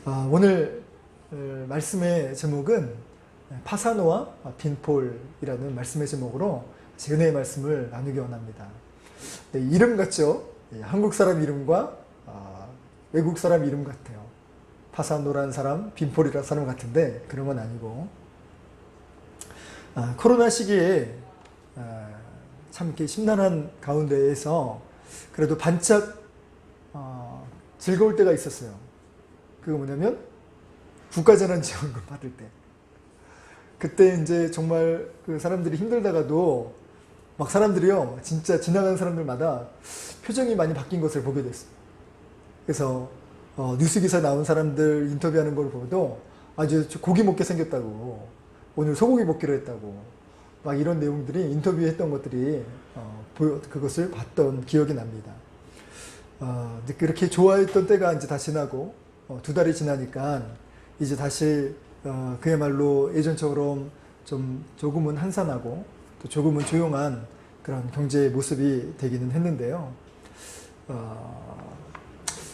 오늘 말씀의 제목은 파사노와 빈폴이라는 말씀의 제목으로 은혜의 말씀을 나누기 원합니다. 네, 이름 같죠? 한국 사람 이름과 외국 사람 이름 같아요. 파사노라는 사람, 빈폴이라는 사람 같은데 그런 건 아니고, 코로나 시기에 참 이렇게 심란한 가운데에서 그래도 반짝 즐거울 때가 있었어요. 그거 뭐냐면 국가재난지원금 받을 때. 그때 이제 정말 그 사람들이 힘들다가도 막 사람들이요, 진짜 지나가는 사람들마다 표정이 많이 바뀐 것을 보게 됐어요. 그래서 뉴스 기사 나온 사람들 인터뷰하는 걸 보고도 아주 고기 먹게 생겼다고, 오늘 소고기 먹기로 했다고, 막 이런 내용들이 인터뷰했던 것들이 그것을 봤던 기억이 납니다. 그렇게 좋아했던 때가 이제 다 지나고 2달이 지나니까 이제 다시 그야말로 예전처럼 좀 조금은 한산하고 또 조금은 조용한 그런 경제의 모습이 되기는 했는데요.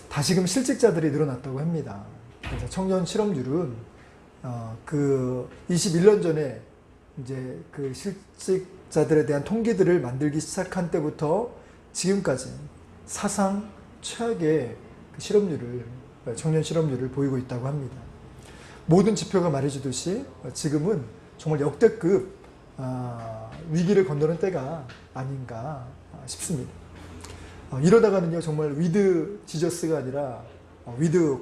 다시금 실직자들이 늘어났다고 합니다. 그래서 청년 실업률은 그 21년 전에 이제 그 실직자들에 대한 통계들을 만들기 시작한 때부터 지금까지 사상 최악의 그 실업률을, 청년 실업률을 보이고 있다고 합니다. 모든 지표가 말해주듯이 지금은 정말 역대급 위기를 건너는 때가 아닌가 싶습니다. 이러다가는요, 정말 위드 지저스가 아니라 위드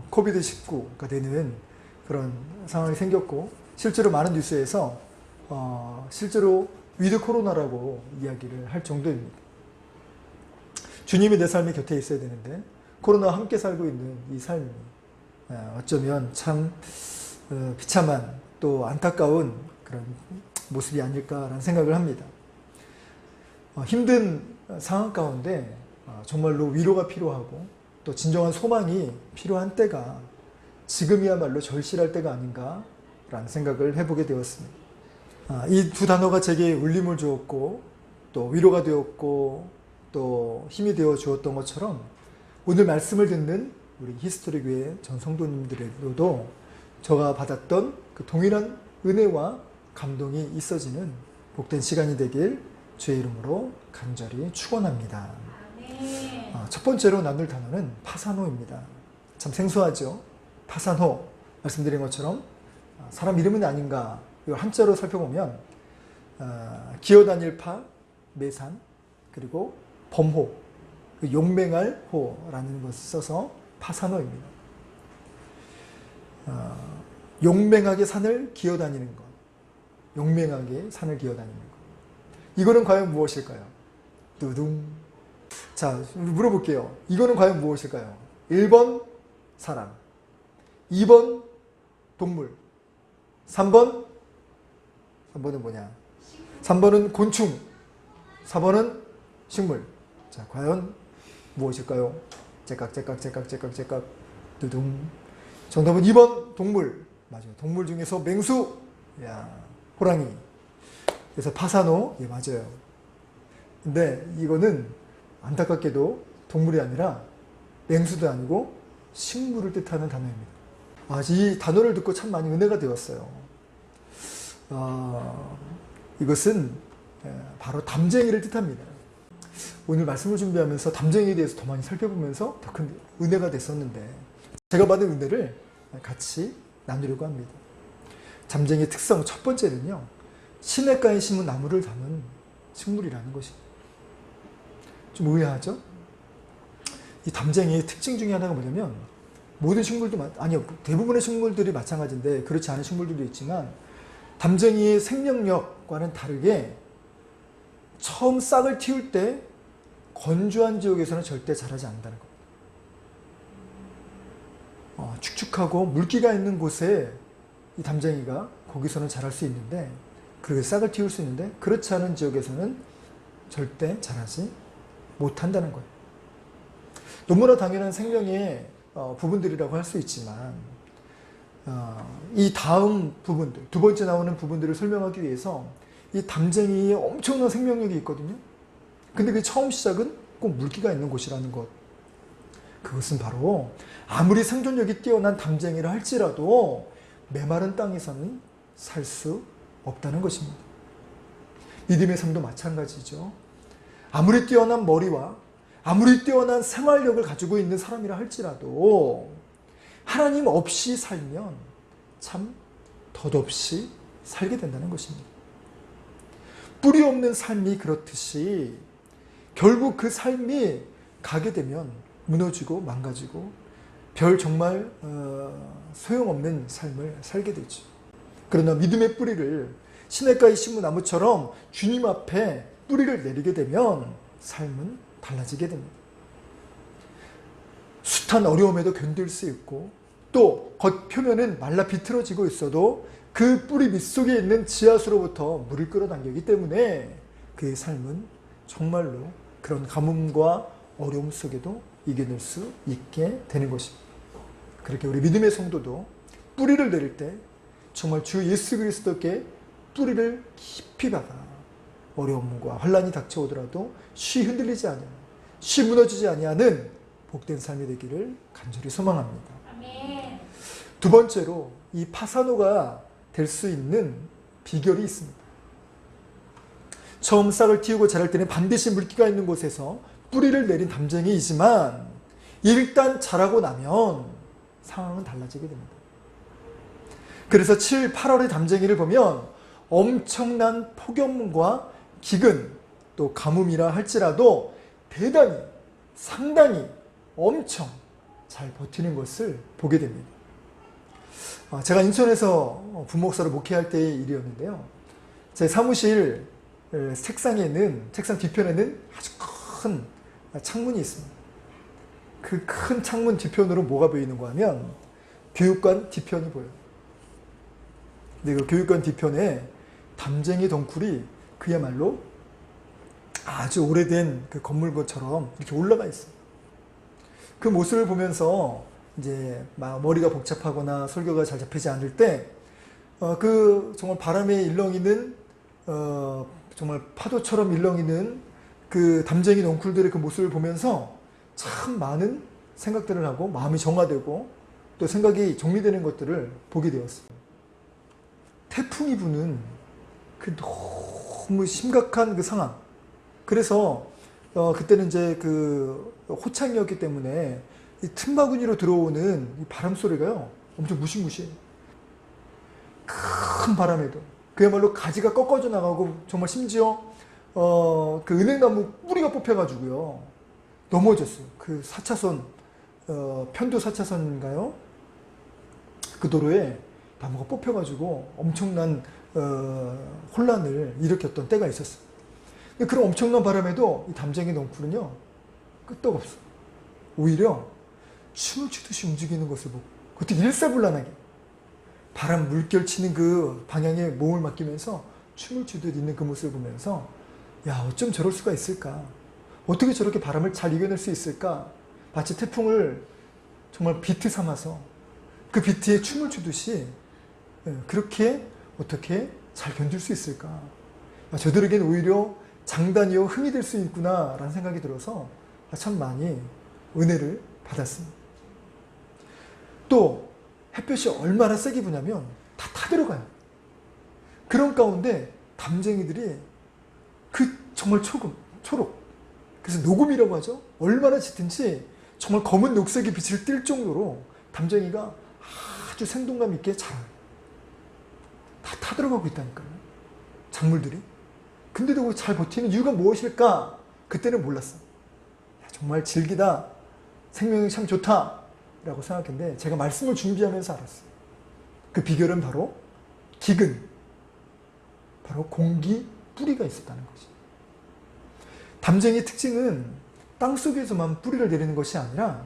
코비드19가 되는 그런 상황이 생겼고, 실제로 많은 뉴스에서 실제로 위드 코로나라고 이야기를 할 정도입니다. 주님이 내 삶의 곁에 있어야 되는데 코로나와 함께 살고 있는 이 삶이 어쩌면 참 비참한 또 안타까운 그런 모습이 아닐까라는 생각을 합니다. 힘든 상황 가운데 정말로 위로가 필요하고 또 진정한 소망이 필요한 때가 지금이야말로 절실할 때가 아닌가라는 생각을 해보게 되었습니다. 이 두 단어가 제게 울림을 주었고 또 위로가 되었고 또 힘이 되어 주었던 것처럼 오늘 말씀을 듣는 우리 히스토리 교회 전 성도님들에게도 저가 받았던 그 동일한 은혜와 감동이 있어지는 복된 시간이 되길 주의 이름으로 간절히 축원합니다. 첫 번째로 나눌 단어는 파사노입니다. 참 생소하죠? 파사노, 말씀드린 것처럼 사람 이름은 아닌가, 이걸 한자로 살펴보면 기어다닐 파, 매산, 그리고 범호, 용맹할 호라는 것을 써서 파사노입니다. 용맹하게 산을 기어다니는 것, 용맹하게 산을 기어다니는 것. 이거는 과연 무엇일까요? 두둥. 자, 물어볼게요. 이거는 과연 무엇일까요? 1번 사람, 2번 동물, 3번은 뭐냐? 3번은 곤충, 4번은 식물. 자, 과연 무엇일까요? 째깍 두둥. 정답은 2번 동물. 맞아요. 동물 중에서 맹수, 호랑이. 그래서 파사노, 예, 맞아요. 근데 이거는 안타깝게도 동물이 아니라 맹수도 아니고 식물을 뜻하는 단어입니다. 이 단어를 듣고 참 많이 은혜가 되었어요. 이것은 바로 담쟁이를 뜻합니다. 오늘 말씀을 준비하면서 담쟁이에 대해서 더 많이 살펴보면서 더 큰 은혜가 됐었는데, 제가 받은 은혜를 같이 나누려고 합니다. 담쟁이의 특성 첫 번째는요, 시냇가에 심은 나무를 담은 식물이라는 것입니다. 좀 의아하죠? 이 담쟁이의 특징 중에 하나가 뭐냐면, 모든 식물도 아니요, 대부분의 식물들이 마찬가지인데 그렇지 않은 식물들도 있지만 담쟁이의 생명력과는 다르게 처음 싹을 틔울 때 건조한 지역에서는 절대 자라지 않는다는 겁니다. 축축하고 물기가 있는 곳에 이 담쟁이가 거기서는 자랄 수 있는데, 그렇게 싹을 틔울 수 있는데 그렇지 않은 지역에서는 절대 자라지 못한다는 거예요. 너무나 당연한 생명의 부분들이라고 할 수 있지만 이 다음 부분들, 두 번째 나오는 부분들을 설명하기 위해서 이 담쟁이에 엄청난 생명력이 있거든요. 근데 그 처음 시작은 꼭 물기가 있는 곳이라는 것. 그것은 바로 아무리 생존력이 뛰어난 담쟁이라 할지라도 메마른 땅에서는 살 수 없다는 것입니다. 믿음의 삶도 마찬가지죠. 아무리 뛰어난 머리와 아무리 뛰어난 생활력을 가지고 있는 사람이라 할지라도 하나님 없이 살면 참 덧없이 살게 된다는 것입니다. 뿌리 없는 삶이 그렇듯이 결국 그 삶이 가게 되면 무너지고 망가지고 별 정말 소용없는 삶을 살게 되죠. 그러나 믿음의 뿌리를 시냇가에 심은 나무처럼 주님 앞에 뿌리를 내리게 되면 삶은 달라지게 됩니다. 숱한 어려움에도 견딜 수 있고 또 겉표면은 말라 비틀어지고 있어도 그 뿌리 밑속에 있는 지하수로부터 물을 끌어당기기 때문에 그의 삶은 정말로 그런 가뭄과 어려움 속에도 이겨낼 수 있게 되는 것입니다. 그렇게 우리 믿음의 성도도 뿌리를 내릴 때 정말 주 예수 그리스도께 뿌리를 깊이 박아 어려움과 환난이 닥쳐오더라도 쉬 흔들리지 아니하는, 쉬 무너지지 아니하는 복된 삶이 되기를 간절히 소망합니다. 아멘. 두 번째로 이 파사노가 될 수 있는 비결이 있습니다. 처음 싹을 틔우고 자랄 때는 반드시 물기가 있는 곳에서 뿌리를 내린 담쟁이이지만 일단 자라고 나면 상황은 달라지게 됩니다. 그래서 7, 8월의 담쟁이를 보면 엄청난 폭염과 기근 또 가뭄이라 할지라도 대단히 상당히 엄청 잘 버티는 것을 보게 됩니다. 제가 인천에서 부목사로 목회할 때의 일이었는데요. 제 사무실 책상에는, 책상 뒤편에는 아주 큰 창문이 있습니다. 그 큰 창문 뒤편으로 뭐가 보이는가 하면 교육관 뒤편이 보여요. 근데 그 교육관 뒤편에 담쟁이 덩굴이 그야말로 아주 오래된 그 건물처럼 이렇게 올라가 있어요. 그 모습을 보면서 이제 막 머리가 복잡하거나 설교가 잘 잡히지 않을 때, 그 정말 바람에 일렁이는, 정말 파도처럼 일렁이는 그 담쟁이 넝쿨들의 그 모습을 보면서 참 많은 생각들을 하고 마음이 정화되고 또 생각이 정리되는 것들을 보게 되었어요. 태풍이 부는 그 너무 심각한 그 상황. 그래서 그때는 이제 그 호창이었기 때문에 이 틈바구니로 들어오는 이 바람 소리가요 엄청 무시무시해요. 큰 바람에도 그야말로 가지가 꺾어져 나가고 정말 심지어 그 은행나무 뿌리가 뽑혀가지고요 넘어졌어요. 그 4차선 편도 4차선인가요? 그 도로에 나무가 뽑혀가지고 엄청난 혼란을 일으켰던 때가 있었어요. 근데 그런 엄청난 바람에도 이 담쟁이 넝쿨은요 끄떡없어. 오히려 춤을 추듯이 움직이는 것을 보고 그것도 일사불란하게 바람 물결 치는 그 방향에 몸을 맡기면서 춤을 추듯 있는 그 모습을 보면서 야, 어쩜 저럴 수가 있을까? 어떻게 저렇게 바람을 잘 이겨낼 수 있을까? 마치 태풍을 정말 비트 삼아서 그 비트에 춤을 추듯이 그렇게 어떻게 잘 견딜 수 있을까? 저들에게는 오히려 장단이요 힘이 될 수 있구나 라는 생각이 들어서 참 많이 은혜를 받았습니다. 또 햇볕이 얼마나 세게 부냐면 다 타들어가요. 그런 가운데 담쟁이들이 그 정말 초록 그래서 녹음이라고 하죠. 얼마나 짙은지 정말 검은 녹색의 빛을 띌 정도로 담쟁이가 아주 생동감 있게 자라요. 다 타들어가고 있다니까요. 작물들이. 근데도 잘 버티는 이유가 무엇일까? 그때는 몰랐어요. 정말 질기다. 생명이 참 좋다. 라고 생각했는데 제가 말씀을 준비하면서 알았어요. 그 비결은 바로 기근. 바로 공기 뿌리가 있었다는 거지. 담쟁이의 특징은 땅속에서만 뿌리를 내리는 것이 아니라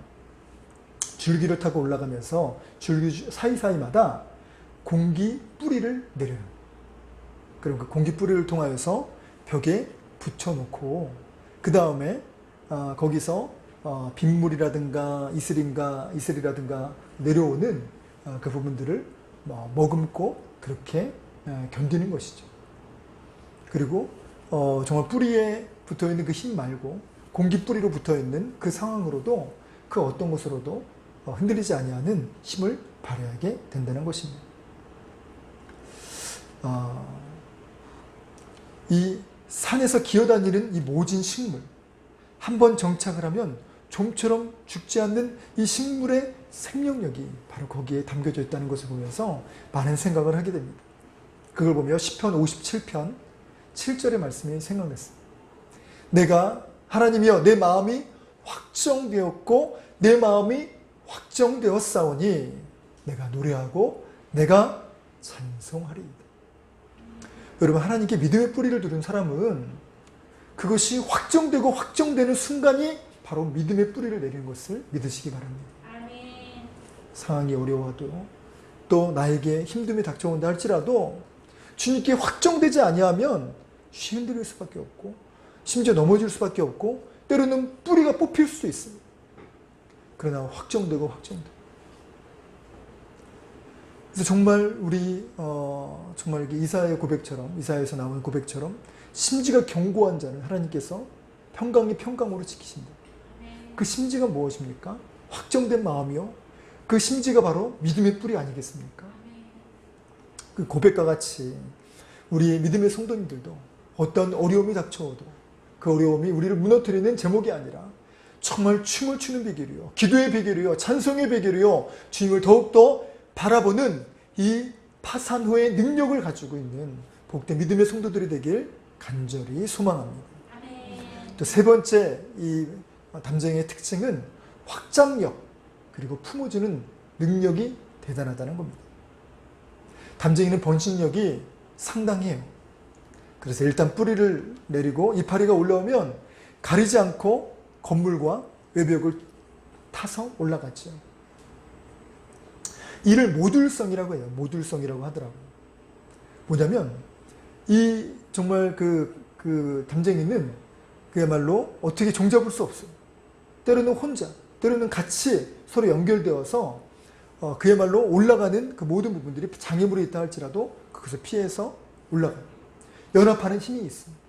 줄기를 타고 올라가면서 줄기 사이사이마다 공기 뿌리를 내려요. 그럼 그 공기 뿌리를 통하여서 벽에 붙여놓고 그 다음에 거기서 빗물이라든가 이슬이라든가 내려오는 그 부분들을 머금고 그렇게 견디는 것이죠. 그리고 정말 뿌리에 붙어있는 그 힘 말고 공기 뿌리로 붙어있는 그 상황으로도 그 어떤 것으로도 흔들리지 아니하는 힘을 발휘하게 된다는 것입니다. 이 산에서 기어다니는 이 모진 식물, 한번 정착을 하면 좀처럼 죽지 않는 이 식물의 생명력이 바로 거기에 담겨져 있다는 것을 보면서 많은 생각을 하게 됩니다. 그걸 보며 시편 57편 7절의 말씀이 생각났습니다. 내가 하나님이여 내 마음이 확정되었고 내 마음이 확정되었사오니 내가 노래하고 내가 찬송하리이다. 여러분, 하나님께 믿음의 뿌리를 두른 사람은 그것이 확정되고 확정되는 순간이 바로 믿음의 뿌리를 내리는 것을 믿으시기 바랍니다. 아멘. 상황이 어려워도 또 나에게 힘듦이 닥쳐온다 할지라도 주님께 확정되지 아니하면 흔들릴 수밖에 없고 심지어 넘어질 수밖에 없고 때로는 뿌리가 뽑힐 수도 있습니다. 그러나 확정되고 확정되고. 그래서 정말 우리 정말 이사야의 고백처럼, 이사야에서 나오는 고백처럼 심지가 견고한 자는 하나님께서 평강이 평강으로 지키신다. 그 심지가 무엇입니까? 확정된 마음이요. 그 심지가 바로 믿음의 뿌리 아니겠습니까? 그 고백과 같이 우리 믿음의 성도님들도 어떤 어려움이 닥쳐오도 그 어려움이 우리를 무너뜨리는 제목이 아니라 정말 춤을 추는 비결이요, 기도의 비결이요, 찬송의 비결이요, 주님을 더욱더 바라보는 이 파산 후의 능력을 가지고 있는 복된 믿음의 성도들이 되길 간절히 소망합니다. 또 세 번째 이 담쟁이의 특징은 확장력 그리고 품어주는 능력이 대단하다는 겁니다. 담쟁이는 번식력이 상당해요. 그래서 일단 뿌리를 내리고 이파리가 올라오면 가리지 않고 건물과 외벽을 타서 올라갔죠. 이를 모듈성이라고 해요. 모듈성이라고 하더라고요. 뭐냐면 이 정말 그 담쟁이는 그야말로 어떻게 종잡을 수 없어요. 때로는 혼자, 때로는 같이 서로 연결되어서 그야말로 올라가는 그 모든 부분들이 장애물이 있다 할지라도 그것을 피해서 올라가요. 연합하는 힘이 있습니다.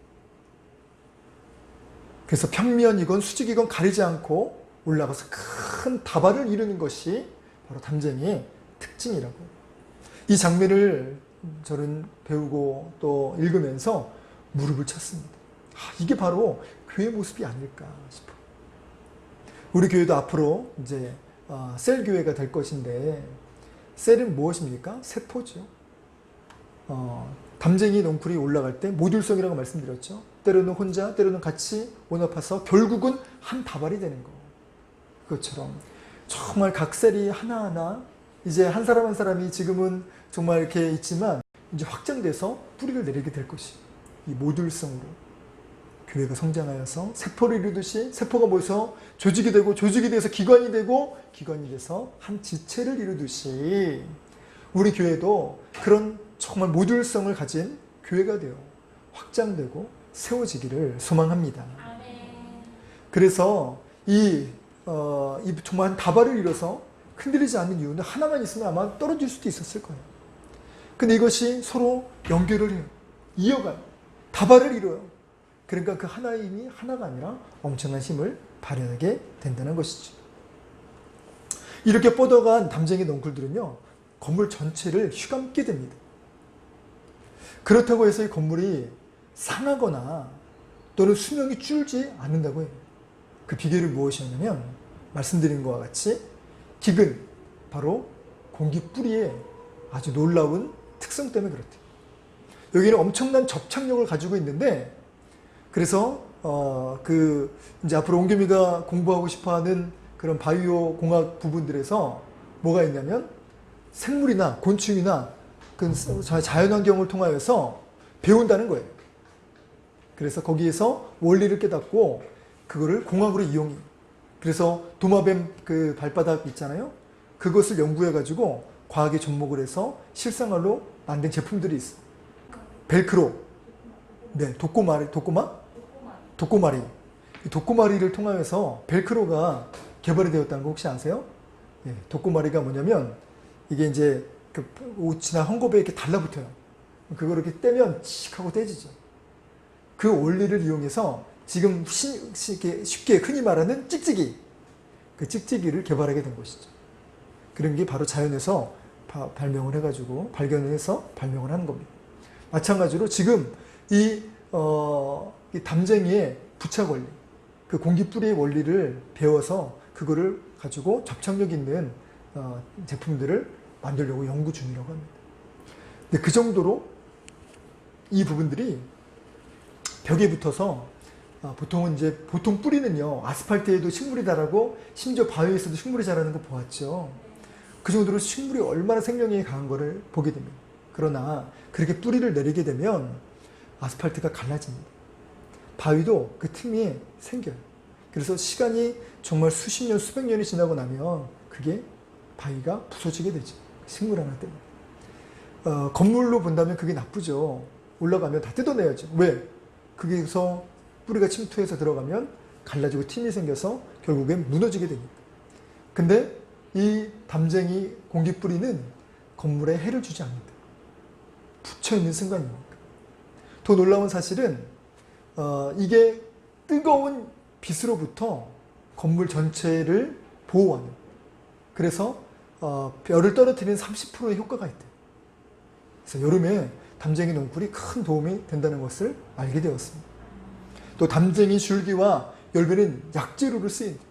그래서 평면이건 수직이건 가리지 않고 올라가서 큰 다발을 이루는 것이 바로 담쟁이의 특징이라고. 이 장면을 저는 배우고 또 읽으면서 무릎을 쳤습니다. 이게 바로 교회 모습이 아닐까 싶어요. 우리 교회도 앞으로 이제 셀 교회가 될 것인데 셀은 무엇입니까? 세포죠. 담쟁이 넝쿨이 올라갈 때 모듈성이라고 말씀드렸죠. 때로는 혼자, 때로는 같이 원합해서 결국은 한 다발이 되는 거. 그것처럼 정말 각 셀이 하나하나 이제 한 사람 한 사람이 지금은 정말 이렇게 있지만 이제 확장돼서 뿌리를 내리게 될 것이. 이 모듈성으로 교회가 성장하여서 세포를 이루듯이 세포가 모여서 조직이 되고 조직이 돼서 기관이 되고 기관이 돼서 한 지체를 이루듯이 우리 교회도 그런 정말 모듈성을 가진 교회가 되어 확장되고 세워지기를 소망합니다. 그래서 이 정말 한 다발을 이뤄서 흔들리지 않는 이유는 하나만 있으면 아마 떨어질 수도 있었을 거예요. 근데 이것이 서로 연결을 해요. 이어가요. 다발을 이뤄요. 그러니까 그 하나의 힘이 하나가 아니라 엄청난 힘을 발휘하게 된다는 것이죠. 이렇게 뻗어간 담쟁이 넝쿨들은요, 건물 전체를 휘감게 됩니다. 그렇다고 해서 이 건물이 상하거나 또는 수명이 줄지 않는다고 해요. 그 비결이 무엇이었냐면 말씀드린 것과 같이 기근, 바로 공기 뿌리의 아주 놀라운 특성 때문에 그렇대요. 여기는 엄청난 접착력을 가지고 있는데 그래서 이제 앞으로 옹겸이가 공부하고 싶어하는 그런 바이오 공학 부분들에서 뭐가 있냐면 생물이나 곤충이나 그 자연환경을 통하여서 배운다는 거예요. 그래서 거기에서 원리를 깨닫고 그거를 공학으로 이용해요. 그래서 도마뱀 그 발바닥 있잖아요. 그것을 연구해가지고 과학에 접목을 해서 실생활로 만든 제품들이 있어요. 벨크로, 네, 독고마리. 이 독고마리를 통하여서 벨크로가 개발이 되었다는 거 혹시 아세요? 네, 독고마리가 뭐냐면 이게 이제 그 옷이나 헝겊에 이렇게 달라붙어요. 그걸 이렇게 떼면 칙 하고 떼지죠. 그 원리를 이용해서 지금 쉽게 흔히 말하는 찍찍이, 그 찍찍이를 개발하게 된 것이죠. 그런 게 바로 자연에서 발명을 해가지고 발견해서 발명을 하는 겁니다. 마찬가지로 지금 이 담쟁이의 부착 원리, 그 공기뿌리의 원리를 배워서 그거를 가지고 접착력 있는 제품들을 만들려고 연구 중이라고 합니다. 근데 그 정도로 이 부분들이 벽에 붙어서 보통 뿌리는요, 아스팔트에도 식물이 자라고 심지어 바위에서도 식물이 자라는 거 보았죠. 그 정도로 식물이 얼마나 생명력이 강한 거를 보게 됩니다. 그러나 그렇게 뿌리를 내리게 되면 아스팔트가 갈라집니다. 바위도 그 틈이 생겨요. 그래서 시간이 정말 수십 년, 수백 년이 지나고 나면 그게 바위가 부서지게 되죠. 식물 하나 때문에. 건물로 본다면 그게 나쁘죠. 올라가면 다 뜯어내야죠. 왜? 거기서 뿌리가 침투해서 들어가면 갈라지고 틈이 생겨서 결국엔 무너지게 되니까. 근데 이 담쟁이 공기뿌리는 건물에 해를 주지 않는다. 붙여있는 순간입니다. 더 놀라운 사실은 이게 뜨거운 빛으로부터 건물 전체를 보호하는, 그래서 별을 떨어뜨리는 30%의 효과가 있대요. 그래서 여름에 담쟁이 농쿨이 큰 도움이 된다는 것을 알게 되었습니다. 또 담쟁이 줄기와 열매는 약재로를 쓰인다.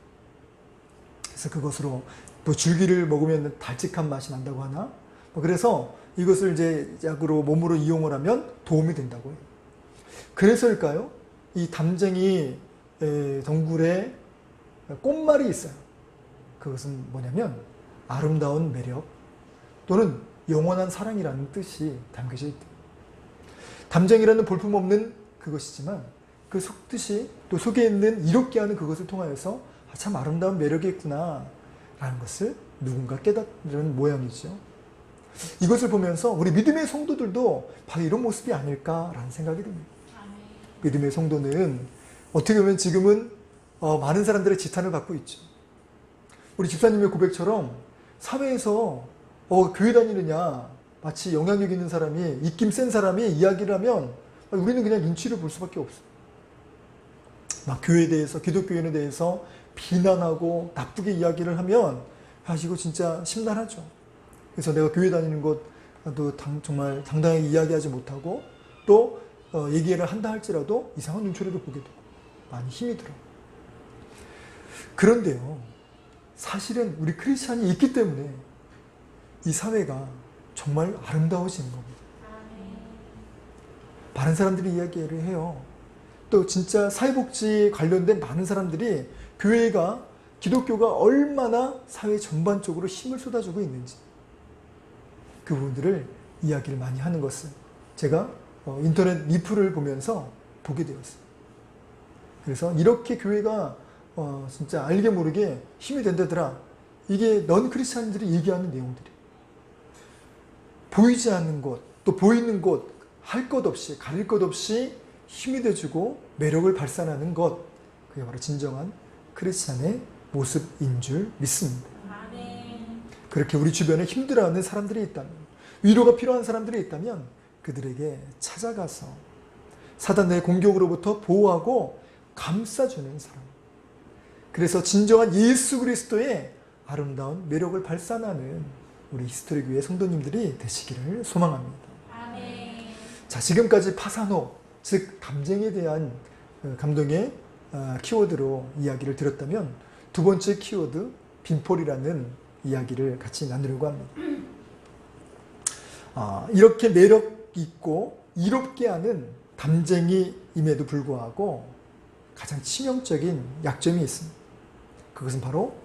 그래서 그것으로 또 줄기를 먹으면 달직한 맛이 난다고 하나? 그래서 이것을 이제 약으로 몸으로 이용을 하면 도움이 된다고 해요. 그래서일까요? 이 담쟁이 덩굴에 꽃말이 있어요. 그것은 뭐냐면 아름다운 매력 또는 영원한 사랑이라는 뜻이 담겨져 있대요. 담쟁이라는 볼품없는 그것이지만 그 속뜻이 또 속에 있는 이롭게 하는 그것을 통하여서 참 아름다운 매력이 있구나 라는 것을 누군가 깨닫는 모양이죠. 이것을 보면서 우리 믿음의 성도들도 바로 이런 모습이 아닐까라는 생각이 듭니다. 믿음의 성도는 어떻게 보면 지금은 많은 사람들의 지탄을 받고 있죠. 우리 집사님의 고백처럼 사회에서 교회 다니느냐, 마치 영향력 있는 사람이, 입김 센 사람이 이야기를 하면 우리는 그냥 눈치를 볼 수밖에 없어요. 막 교회에 대해서, 기독교인에 대해서 비난하고 나쁘게 이야기를 하면 이거 진짜 심란하죠. 그래서 내가 교회 다니는 것도 정말 당당하게 이야기하지 못하고 또 얘기를 한다 할지라도 이상한 눈초리를 보게 되고 많이 힘이 들어요. 그런데요, 사실은 우리 크리스찬이 있기 때문에 이 사회가 정말 아름다워지는 겁니다. 많은 사람들이 이야기를 해요. 또 진짜 사회복지 관련된 많은 사람들이 교회가, 기독교가 얼마나 사회 전반적으로 힘을 쏟아주고 있는지 그 부분들을 이야기를 많이 하는 것을 제가 인터넷 리플을 보면서 보게 되었어요. 그래서 이렇게 교회가 진짜 알게 모르게 힘이 된다더라. 이게 넌 크리스찬들이 얘기하는 내용들이 보이지 않는 곳, 또 보이는 곳, 할 것 없이, 가릴 것 없이 힘이 돼주고 매력을 발산하는 것, 그게 바로 진정한 크리스찬의 모습인 줄 믿습니다. 그렇게 우리 주변에 힘들어하는 사람들이 있다면, 위로가 필요한 사람들이 있다면 그들에게 찾아가서 사단의 공격으로부터 보호하고 감싸주는 사람, 그래서 진정한 예수 그리스도의 아름다운 매력을 발산하는 우리 히스토리 교회 성도님들이 되시기를 소망합니다. 아멘. 자, 지금까지 파사노, 즉 담쟁이에 대한 감동의 키워드로 이야기를 들었다면 두 번째 키워드 빈폴이라는 이야기를 같이 나누려고 합니다. 이렇게 매력 있고 이롭게 하는 담쟁이임에도 불구하고 가장 치명적인 약점이 있습니다. 그것은 바로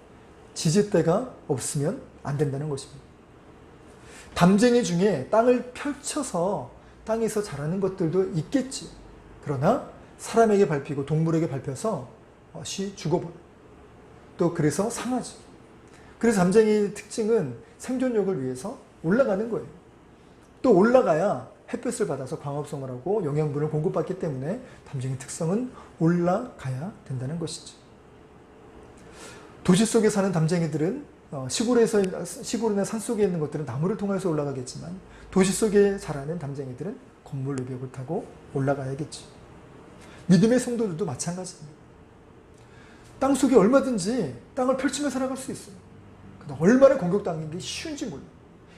지지대가 없으면 안 된다는 것입니다. 담쟁이 중에 땅을 펼쳐서 땅에서 자라는 것들도 있겠지. 그러나 사람에게 밟히고 동물에게 밟혀서 죽어버려. 또 그래서 상하지. 그래서 담쟁이의 특징은 생존력을 위해서 올라가는 거예요. 또 올라가야 햇볕을 받아서 광합성을 하고 영양분을 공급받기 때문에 담쟁이 특성은 올라가야 된다는 것이죠. 도시 속에 사는 담쟁이들은 시골이나 산속에 있는 것들은 나무를 통해서 올라가겠지만 도시 속에 자라는 담쟁이들은 건물 외벽을 타고 올라가야겠죠. 믿음의 성도들도 마찬가지입니다. 땅 속에 얼마든지 땅을 펼치며 살아갈 수 있어요. 근데 얼마나 공격당하는 게 쉬운지 몰라요.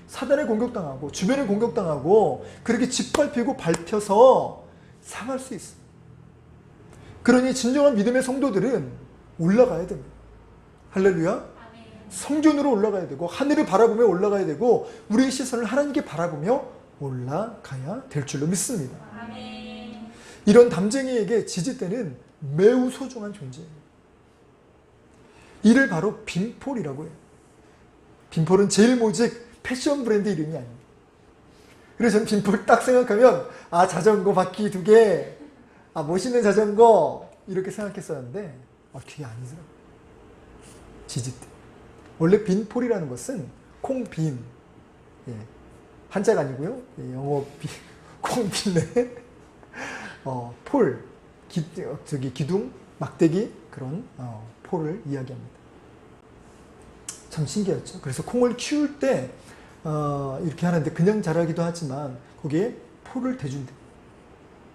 사단에 공격당하고 주변에 공격당하고 그렇게 짓밟히고 밟혀서 상할 수 있어요. 그러니 진정한 믿음의 성도들은 올라가야 됩니다. 할렐루야. 성전으로 올라가야 되고 하늘을 바라보며 올라가야 되고 우리의 시선을 하나님께 바라보며 올라가야 될 줄로 믿습니다. 아멘. 이런 담쟁이에게 지지대는 매우 소중한 존재예요. 이를 바로 빈폴이라고 해요. 빈폴은 제일 모직 패션 브랜드 이름이 아닙니다. 그래서 저는 빈폴 딱 생각하면 자전거 바퀴 2개, 멋있는 자전거 이렇게 생각했었는데 그게 아니더라고요. 지지대. 원래 빈폴이라는 것은 콩빈, 한자가 아니고요. 영어 콩빈에 폴, 기둥, 막대기 그런 폴을 이야기합니다. 참 신기하죠. 그래서 콩을 키울 때 이렇게 하는데 그냥 자라기도 하지만 거기에 폴을 대준대.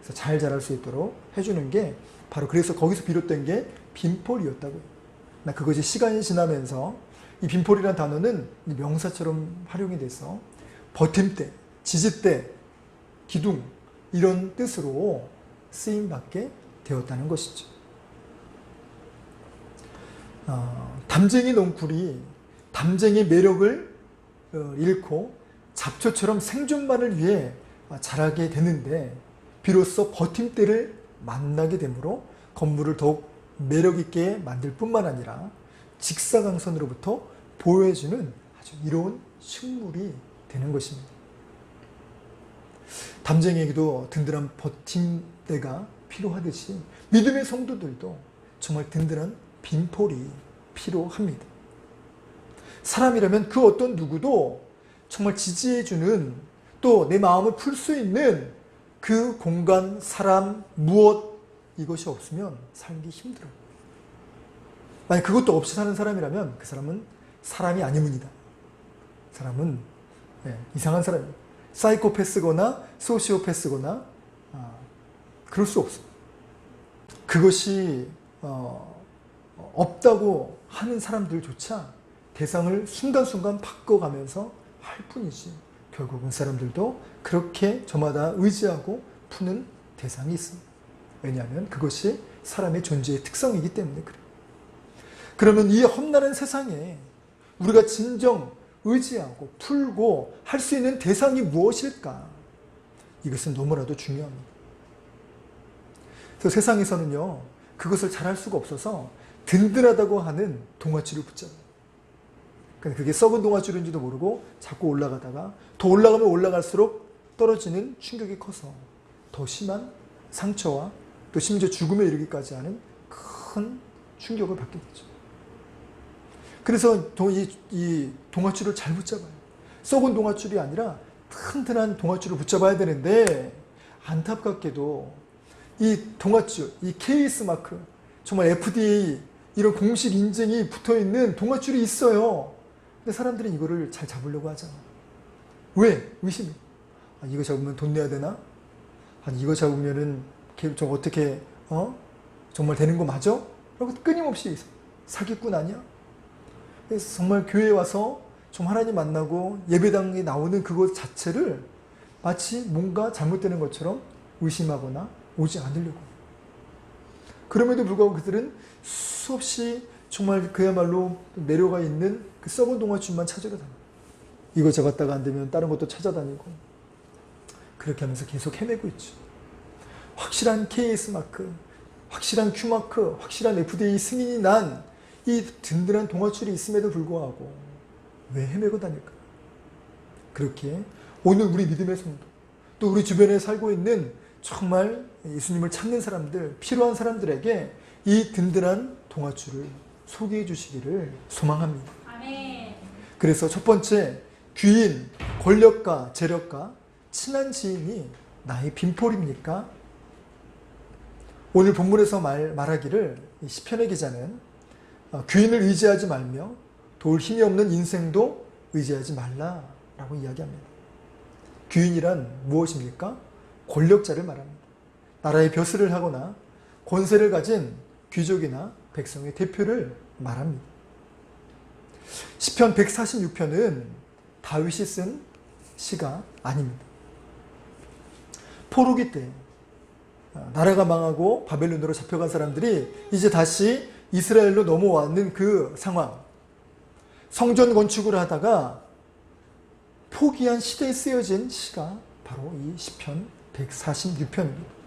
그래서 잘 자랄 수 있도록 해주는 게 바로 그래서 거기서 비롯된 게 빈폴이었다고요. 그것이 시간이 지나면서 이 빈폴이라는 단어는 명사처럼 활용이 돼서 버팀대, 지지대, 기둥 이런 뜻으로 쓰임받게 되었다는 것이죠. 담쟁이 넝쿨이 담쟁이 매력을 잃고 잡초처럼 생존만을 위해 자라게 되는데 비로소 버팀대를 만나게 되므로 건물을 더욱 매력있게 만들 뿐만 아니라 직사광선으로부터 보호해주는 아주 이로운 식물이 되는 것입니다. 담쟁이에게도 든든한 버팀대가 필요하듯이 믿음의 성도들도 정말 든든한 빈폴이 필요합니다. 사람이라면 그 어떤 누구도 정말 지지해주는 또 내 마음을 풀 수 있는 그 공간, 사람, 무엇 이것이 없으면 살기 힘들어요. 만약 그것도 없이 사는 사람이라면 그 사람은 사람이 아니문이다. 사람은 이상한 사람이에요. 사이코패스거나 소시오패스거나 그럴 수 없어요. 그것이 없다고 하는 사람들조차 대상을 순간순간 바꿔가면서 할 뿐이지 결국은 사람들도 그렇게 저마다 의지하고 푸는 대상이 있습니다. 왜냐하면 그것이 사람의 존재의 특성이기 때문에 그래요. 그러면 이 험난한 세상에 우리가 진정 의지하고 풀고 할 수 있는 대상이 무엇일까? 이것은 너무나도 중요합니다. 그래서 세상에서는요, 그것을 잘 할 수가 없어서 든든하다고 하는 동아줄을 붙잡아요. 그게 썩은 동아줄인지도 모르고 자꾸 올라가다가 더 올라가면 올라갈수록 떨어지는 충격이 커서 더 심한 상처와 또 심지어 죽음에 이르기까지 하는 큰 충격을 받게 되죠. 그래서 이 동아줄을 잘 붙잡아요. 썩은 동아줄이 아니라 튼튼한 동아줄을 붙잡아야 되는데 안타깝게도 이 동아줄, 이 KS 마크, 정말 FDA 이런 공식 인증이 붙어있는 동아줄이 있어요. 근데 사람들은 이거를 잘 잡으려고 하잖아. 왜? 의심이. 이거 잡으면 돈 내야 되나? 이거 잡으면은 좀 어떻게 정말 되는 거 맞아? 라고 끊임없이 사기꾼 아니야? 그래서 정말 교회에 와서 좀 하나님 만나고 예배당에 나오는 그것 자체를 마치 뭔가 잘못되는 것처럼 의심하거나 오지 않으려고. 그럼에도 불구하고 그들은 수없이 정말 그야말로 내려가 있는 그 썩은 동아줄만 찾으러 다녀요. 이거 잡았다가 안 되면 다른 것도 찾아다니고 그렇게 하면서 계속 헤매고 있죠. 확실한 KS 마크, 확실한 Q 마크, 확실한 FDA 승인이 난 이 든든한 동아줄이 있음에도 불구하고 왜 헤매고 다닐까? 그렇게 오늘 우리 믿음의 성도, 또 우리 주변에 살고 있는 정말 예수님을 찾는 사람들, 필요한 사람들에게 이 든든한 동아줄을 소개해 주시기를 소망합니다. 아멘. 그래서 첫 번째, 귀인, 권력가, 재력가, 친한 지인이 나의 빈폴입니까? 오늘 본문에서 말하기를 시편의 기자는 귀인을 의지하지 말며 도울 힘이 없는 인생도 의지하지 말라라고 이야기합니다. 귀인이란 무엇입니까? 권력자를 말합니다. 나라의 벼슬을 하거나 권세를 가진 귀족이나 백성의 대표를 말합니다. 시편 146편은 다윗이 쓴 시가 아닙니다. 포로기 때 나라가 망하고 바벨론으로 잡혀간 사람들이 이제 다시 이스라엘로 넘어왔는 그 상황, 성전 건축을 하다가 포기한 시대에 쓰여진 시가 바로 이 시편 146편입니다.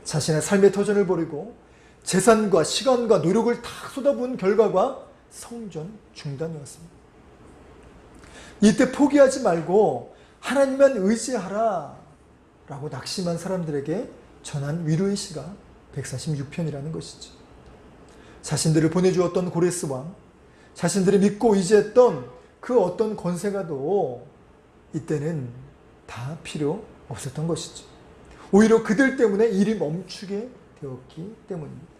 자신의 삶의 터전을 버리고 재산과 시간과 노력을 다 쏟아부은 결과가 성전 중단이었습니다. 이때 포기하지 말고 하나님만 의지하라 라고 낙심한 사람들에게 전한 위로의 시가 146편이라는 것이죠. 자신들을 보내주었던 고레스 왕, 자신들이 믿고 의지했던 그 어떤 권세가도 이때는 다 필요 없었던 것이죠. 오히려 그들 때문에 일이 멈추게 되었기 때문입니다.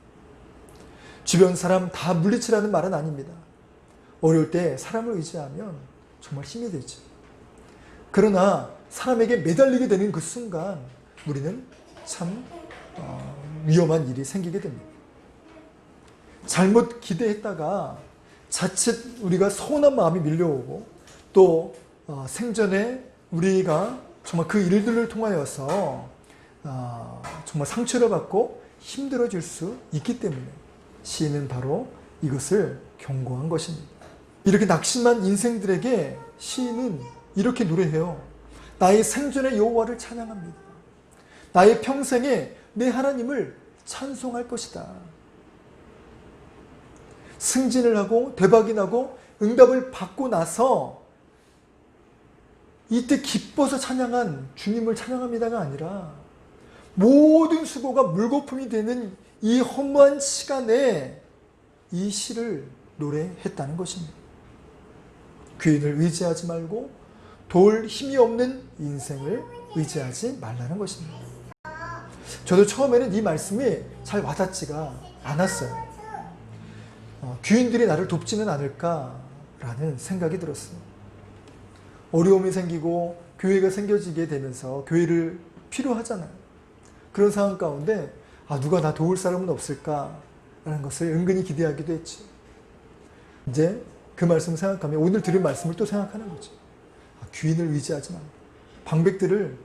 주변 사람 다 물리치라는 말은 아닙니다. 어려울 때 사람을 의지하면 정말 힘이 되죠. 그러나 사람에게 매달리게 되는 그 순간 우리는 참 위험한 일이 생기게 됩니다. 잘못 기대했다가 자칫 우리가 서운한 마음이 밀려오고 또 생전에 우리가 정말 그 일들을 통하여서 정말 상처를 받고 힘들어질 수 있기 때문에 시인은 바로 이것을 경고한 것입니다. 이렇게 낙심한 인생들에게 시인은 이렇게 노래해요. 나의 생전의 여호와를 찬양합니다. 나의 평생에 내 하나님을 찬송할 것이다. 승진을 하고 대박이 나고 응답을 받고 나서 이때 기뻐서 찬양한 주님을 찬양합니다가 아니라 모든 수고가 물거품이 되는 이 허무한 시간에 이 시를 노래했다는 것입니다. 귀인을 의지하지 말고 도울 힘이 없는 인생을 의지하지 말라는 것입니다. 저도 처음에는 이 말씀이 잘 와닿지가 않았어요. 귀인들이 나를 돕지는 않을까라는 생각이 들었어요. 어려움이 생기고 교회가 생겨지게 되면서 교회를 필요하잖아요. 그런 상황 가운데 누가 나 도울 사람은 없을까라는 것을 은근히 기대하기도 했죠. 이제 그 말씀을 생각하면 오늘 들은 말씀을 또 생각하는 거죠. 귀인을 의지하지 말라. 방백들을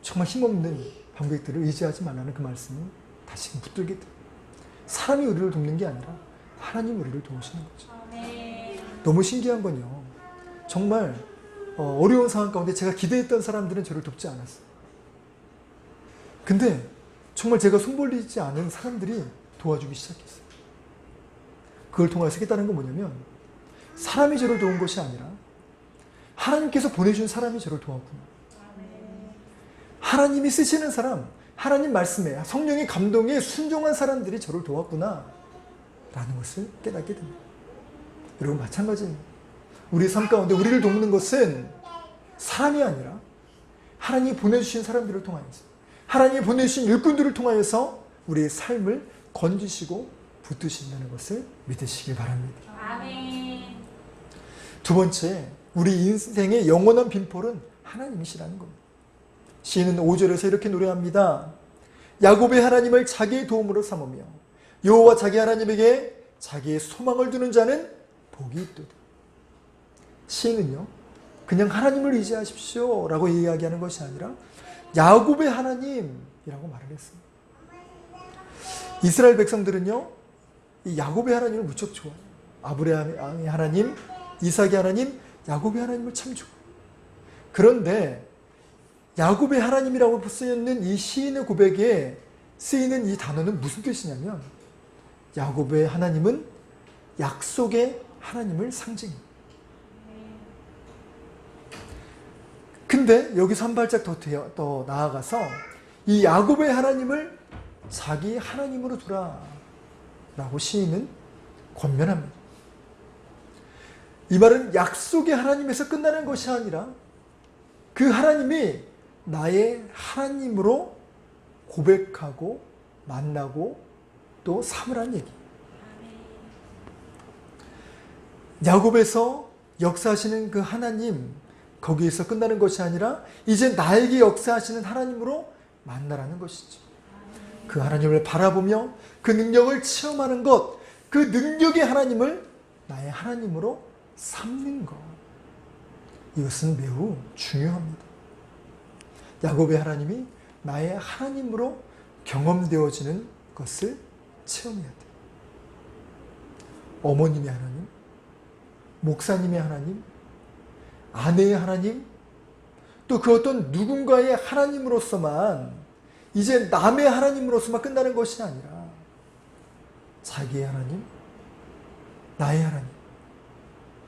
정말 힘없는 방백들을 의지하지 말라는 그 말씀을 다시금 붙들게 돼요. 사람이 우리를 돕는 게 아니라 하나님 우리를 도우시는 거죠. 너무 신기한 건요. 정말 어려운 상황 가운데 제가 기대했던 사람들은 저를 돕지 않았어요. 근데 정말 제가 손 벌리지 않은 사람들이 도와주기 시작했어요. 그걸 통해서 깨달은 건 뭐냐면 사람이 저를 도운 것이 아니라 하나님께서 보내준 사람이 저를 도왔구나. 하나님이 쓰시는 사람, 하나님 말씀에 성령의 감동에 순종한 사람들이 저를 도왔구나 라는 것을 깨닫게 됩니다. 여러분 마찬가지입니다. 우리 삶 가운데 우리를 돕는 것은 사람이 아니라 하나님이 보내주신 사람들을 통하여서 하나님이 보내주신 일꾼들을 통하여서 우리의 삶을 건지시고 붙드신다는 것을 믿으시길 바랍니다. 아멘. 두 번째, 우리 인생의 영원한 빈폴은 하나님이시라는 겁니다. 시인은 5절에서 이렇게 노래합니다. 야곱의 하나님을 자기의 도움으로 삼으며 여호와 자기 하나님에게 자기의 소망을 두는 자는 복이 있도다. 시인은요, 그냥 하나님을 의지하십시오 라고 이야기하는 것이 아니라 야곱의 하나님이라고 말을 했습니다. 이스라엘 백성들은요, 이 야곱의 하나님을 무척 좋아해요. 아브라함의 하나님, 이삭의 하나님, 야곱의 하나님을 참 좋아해요. 그런데 야곱의 하나님이라고 쓰여있는 이 시인의 고백에 쓰이는 이 단어는 무슨 뜻이냐면 야곱의 하나님은 약속의 하나님을 상징해요. 근데 여기서 한 발짝 더 나아가서 이 야곱의 하나님을 자기 하나님으로 두라 라고 시인은 권면합니다. 이 말은 약속의 하나님에서 끝나는 것이 아니라 그 하나님이 나의 하나님으로 고백하고 만나고 또 삼으라는 얘기. 야곱에서 역사하시는 그 하나님, 거기에서 끝나는 것이 아니라 이제 나에게 역사하시는 하나님으로 만나라는 것이죠. 그 하나님을 바라보며 그 능력을 체험하는 것, 그 능력의 하나님을 나의 하나님으로 삼는 것. 이것은 매우 중요합니다. 야곱의 하나님이 나의 하나님으로 경험되어지는 것을 체험해야 돼. 어머님의 하나님, 목사님의 하나님, 아내의 하나님, 또 그 어떤 누군가의 하나님으로서만, 이제 남의 하나님으로서만 끝나는 것이 아니라 자기의 하나님, 나의 하나님,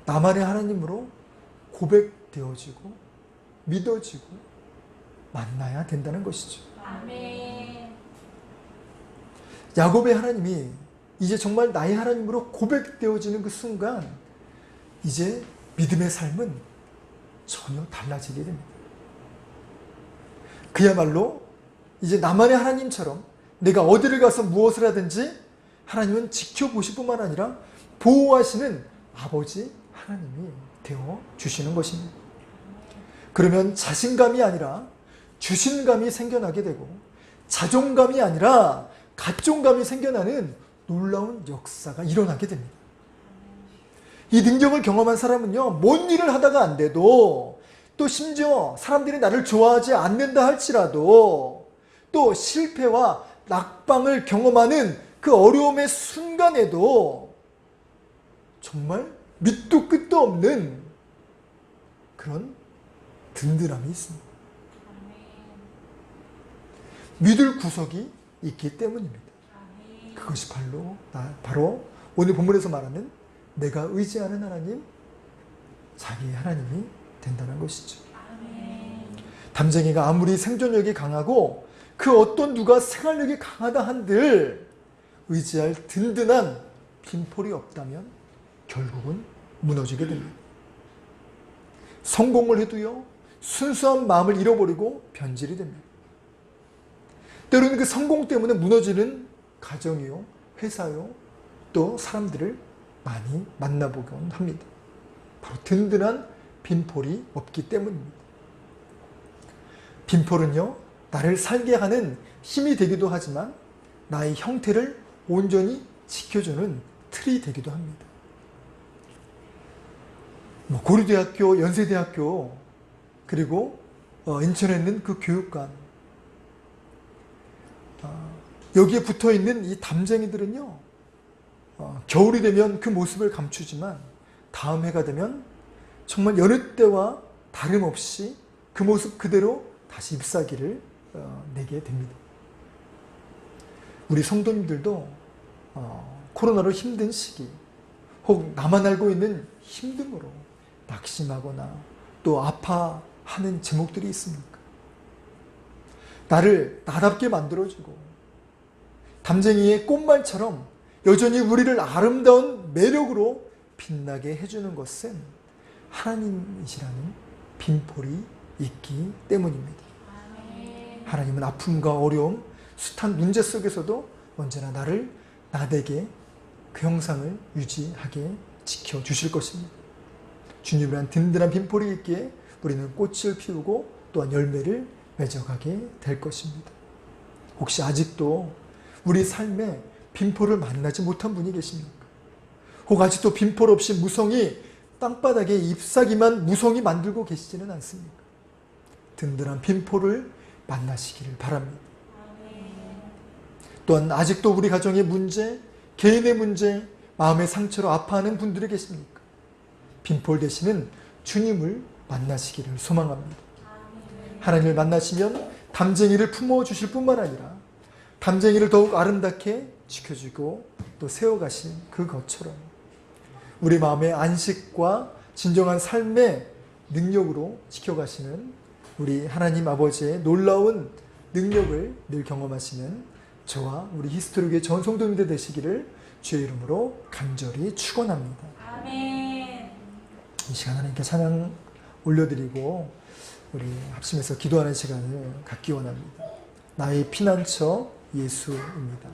나만의 하나님으로 고백되어지고 믿어지고 만나야 된다는 것이죠. 아멘. 야곱의 하나님이 이제 정말 나의 하나님으로 고백되어지는 그 순간 이제 믿음의 삶은 전혀 달라지게 됩니다. 그야말로 이제 나만의 하나님처럼 내가 어디를 가서 무엇을 하든지 하나님은 지켜보실 뿐만 아니라 보호하시는 아버지 하나님이 되어 주시는 것입니다. 그러면 자신감이 아니라 주신감이 생겨나게 되고 자존감이 아니라 가존감이 생겨나는 놀라운 역사가 일어나게 됩니다. 이 능력을 경험한 사람은요, 뭔 일을 하다가 안 돼도, 또 심지어 사람들이 나를 좋아하지 않는다 할지라도, 또 실패와 낙방을 경험하는 그 어려움의 순간에도 정말 밑도 끝도 없는 그런 든든함이 있습니다. 믿을 구석이 있기 때문입니다. 그것이 바로 오늘 본문에서 말하는 내가 의지하는 하나님, 자기의 하나님이 된다는 것이죠. 담쟁이가 아무리 생존력이 강하고 그 어떤 누가 생활력이 강하다 한들 의지할 든든한 빈폴이 없다면 결국은 무너지게 됩니다. 성공을 해도요, 순수한 마음을 잃어버리고 변질이 됩니다. 때로는 그 성공 때문에 무너지는 가정이요, 회사요, 또 사람들을 많이 만나보곤 합니다. 바로 든든한 빈폴이 없기 때문입니다. 빈폴은요, 나를 살게 하는 힘이 되기도 하지만 나의 형태를 온전히 지켜주는 틀이 되기도 합니다. 고려대학교, 연세대학교, 그리고 인천에 있는 그 교육관, 여기에 붙어있는 이 담쟁이들은요, 겨울이 되면 그 모습을 감추지만 다음 해가 되면 정말 여느 때와 다름없이 그 모습 그대로 다시 잎사귀를 내게 됩니다. 우리 성도님들도 코로나로 힘든 시기, 혹 나만 알고 있는 힘듦으로 낙심하거나 또 아파하는 제목들이 있습니까? 나를 나답게 만들어주고 담쟁이의 꽃말처럼 여전히 우리를 아름다운 매력으로 빛나게 해주는 것은 하나님이시라는 빈폴이 있기 때문입니다. 하나님은 아픔과 어려움, 숱한 문제 속에서도 언제나 나를 나되게 그 형상을 유지하게 지켜주실 것입니다. 주님이란 든든한 빈폴이 있기에 우리는 꽃을 피우고 또한 열매를 맺어가게 될 것입니다. 혹시 아직도 우리 삶에 빈폴을 만나지 못한 분이 계십니까? 혹 아직도 빈폴 없이 무성이 땅바닥에 잎사귀만 무성히 만들고 계시지는 않습니까? 든든한 빈폴을 만나시기를 바랍니다. 또한 아직도 우리 가정의 문제, 개인의 문제, 마음의 상처로 아파하는 분들이 계십니까? 빈폴 되시는 주님을 만나시기를 소망합니다. 하나님을 만나시면 담쟁이를 품어주실 뿐만 아니라 담쟁이를 더욱 아름답게 지켜주고 또 세워가신 그것처럼 우리 마음의 안식과 진정한 삶의 능력으로 지켜가시는 우리 하나님 아버지의 놀라운 능력을 늘 경험하시는 저와 우리 히스토리교회 전 성도님들 되시기를 주의 이름으로 간절히 축원합니다. 아멘. 이 시간 하나님께 찬양 올려드리고 우리 합심해서 기도하는 시간을 갖기 원합니다. 나의 피난처 예수입니다.